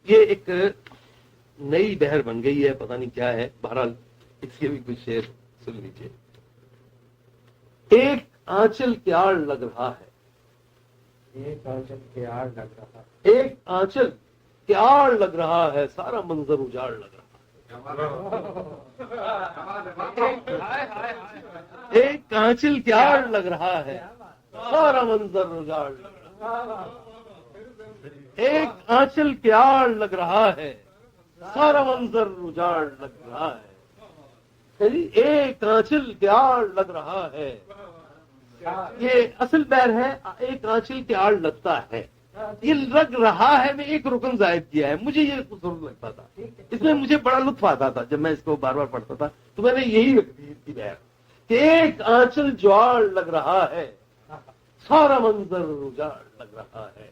یہ ایک نئی بہر بن گئی ہے، پتہ نہیں کیا ہے، بہرحال اس کے بھی کچھ شعر سن لیجیے۔ ایک آنچل کے آڑ لگ رہا ہے، ایک آنچل کے آڑ لگ رہا ہے، ایک آنچل کے آڑ لگ رہا ہے، سارا منظر اجاڑ لگ رہا ہے۔ ایک آنچل کے آڑ لگ رہا ہے، سارا منظر اجاڑ لگ رہا ہے۔ ایک آنچل کے آڑ لگ رہا ہے، سارا منظر اجاڑ لگ رہا ہے۔ ایک آنچل کے آڑ لگ رہا ہے، یہ اصل بیر ہے، ایک آنچل کے آڑ لگتا ہے، یہ لگ رہا ہے میں ایک رکن زائد کیا ہے، مجھے یہ خوبصورت لگتا تھا، اس میں مجھے بڑا لطف آتا تھا جب میں اس کو بار بار پڑھتا تھا، تو میں نے یہی رکھ دی اس کی بیر کہ ایک آنچل جو آڑ لگ رہا ہے، سارا منظر اجاڑ لگ رہا ہے۔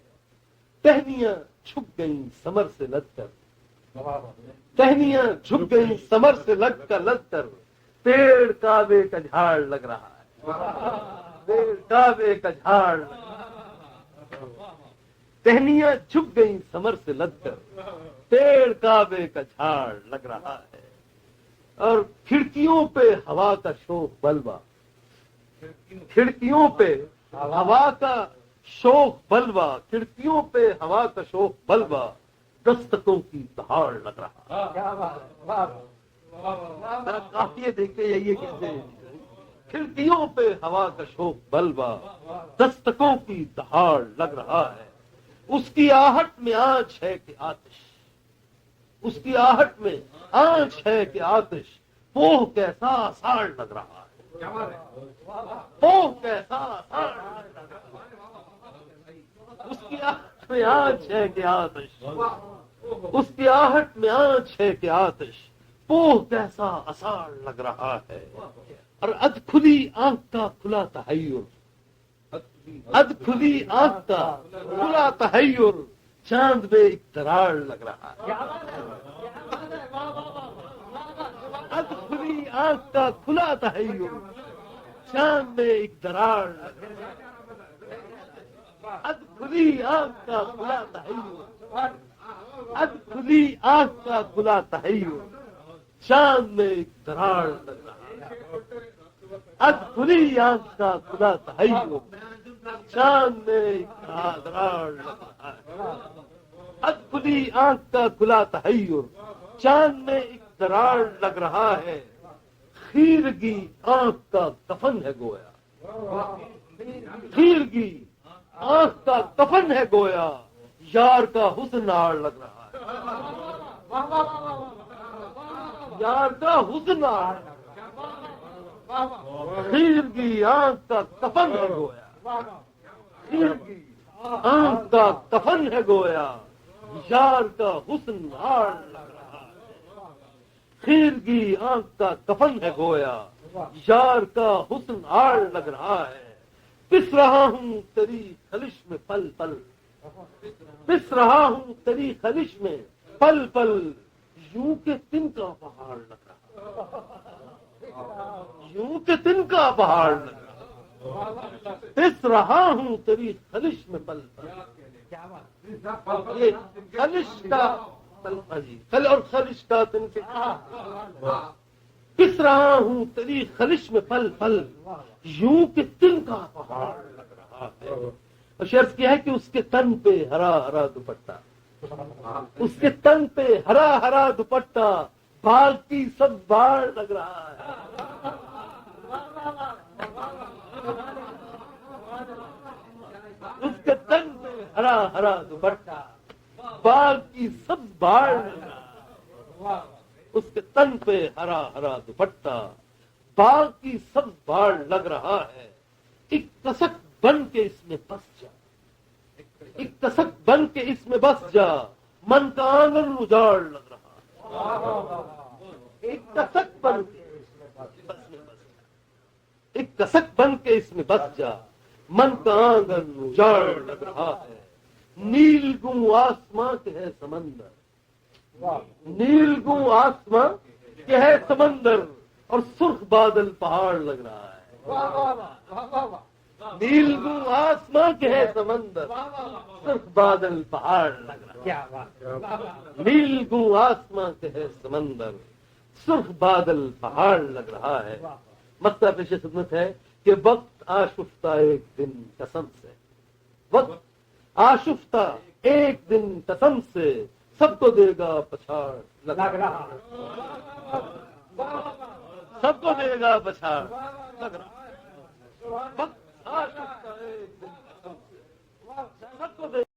ٹہنیاں چھپ گئیں سمر سے لگ کر، ٹہنیاں چھپ گئیں سمر سے لگ کر، پیڑ کعبے کا جھاڑ لگ رہا ہے، پیڑ کعبے کا جھاڑ لگ رہا ہے۔ ٹہنیاں چھپ گئیں سمر سے لگ کر، پیڑ کعبے کا جھاڑ لگ رہا ہے۔ اور کھڑکیوں پہ ہوا کا شوق بلوا، کھڑکیوں پہ ہوا کا شوق بلوا، کھڑکیوں پہ ہوا کا شوق بلوا، دستکوں کی دہاڑ لگ رہا ہے۔ کافی دیکھتے جائیے کیسے کھڑکیوں پہ ہوا کا شوق بلوا، دستکوں کی دہاڑ لگ رہا ہے۔ اس کی آہٹ میں آنچ ہے کہ آتش، اس کی آہٹ میں آنچ ہے کہ آتش، پوہ کیسا آسار لگ رہا ہے، پوہ کیسا آسار لگ رہا ہے۔ اس کی آہٹ میں آنچ ہے کہ آتش، اس کی آہٹ میں آنچ ہے کہ آتش، پوہ کیسا آسار لگ رہا ہے۔ اور اد کھلی آنکھ کا کھلا تحیر، اد کھلی آنکھ کا کھلا تحیر، چاند میں ایک دراڑ لگ رہا ہے۔ اد کھلی آنکھ کا کھلا تحیر، چاند میں ایک دراڑ لگ رہا ہے۔ اد کھلی آنکھ کا کھلا تحیر، اد کھلی آنکھ کا کھلا تحیر، چاند میں ایک دراڑ لگ رہا ہے۔ اد کھلی آنکھ کا کھلا تحیر، چاند میں ایک دراڑ لگ رہا ہے۔ اد کھلی آنکھ کا کھلا تحیر، چاند میں ایک دراڑ لگ رہا ہے۔ خیرگی آنکھ کا کفن ہے گویا، خیرگی آنکھ کا کفن ہے گویا، یار کا حسن آڑ لگ رہا ہے، یار کا حسن آڑ لگ رہا ہے۔ خیرگی آنکھ کا کفن ہے گویا، خیرگی آنکھ کا کفن ہے گویا، یار کا حسن آڑ لگ رہا ہے۔ خیرگی آنکھ کا کفن ہے گویا، یار کا حسن آڑ لگ رہا ہے۔ پس رہا ہوں تیری خلش میں پل پل، پس رہا ہوں تیری خلش میں پل پل، یوں کہ تن کا پہاڑ لگ رہا، یوں کہ تن کا پہاڑ لگ رہا۔ پس رہا ہوں تیری خلش میں پل پل، یہ خلش کا خل اور خلش کا تن کے، پس رہا ہوں تیری خلش میں پل پل، یوں کہ تن کا پہاڑ لگ رہا ہے۔ اور شرط کیا ہے کہ اس کے تن پہ ہرا ہرا دوپٹہ، اس کے تن پہ ہرا ہرا دوپٹہ، بال کی سب باڑ لگ رہا ہے۔ اس کے تن پہ ہرا ہرا دوپٹہ، بال کی سب باڑ لگ رہا ہے۔ اس کے تن پہ ہرا ہرا دوپٹہ، بال کی سب باڑ لگ رہا ہے۔ ایک کسک بن کے اس میں بس جا، ایک کسک بن کے اس میں بس جا، من کا آنگن اجاڑ لگ رہا ہے۔ ایک کسک بن کے ایک کسک بن کے اس میں بس جا، من کا آنگن اجاڑ لگ رہا ہے۔ نیل گوں آسماں کے ہے سمندر، نیل گوں آسماں کے ہے سمندر، اور سرخ بادل پہاڑ لگ رہا ہے۔ نیلگوں آسماں کے ہے سمندر صرف بادل پہاڑ لگ رہا کیا بات. نیلگوں آسماں کے ہے سمندر صرف بادل پہاڑ لگ رہا ہے. مسئلہ پیش خدمت ہے کہ وقت آشفتہ ایک دن قسم سے، وقت آشفتہ ایک دن قسم سے سب کو دے گا پچھاڑ لگ رہا. سب کو دے گا پچھاڑ لگ رہا. وقت آشفتہ ایک دن قسم سے سب کو دے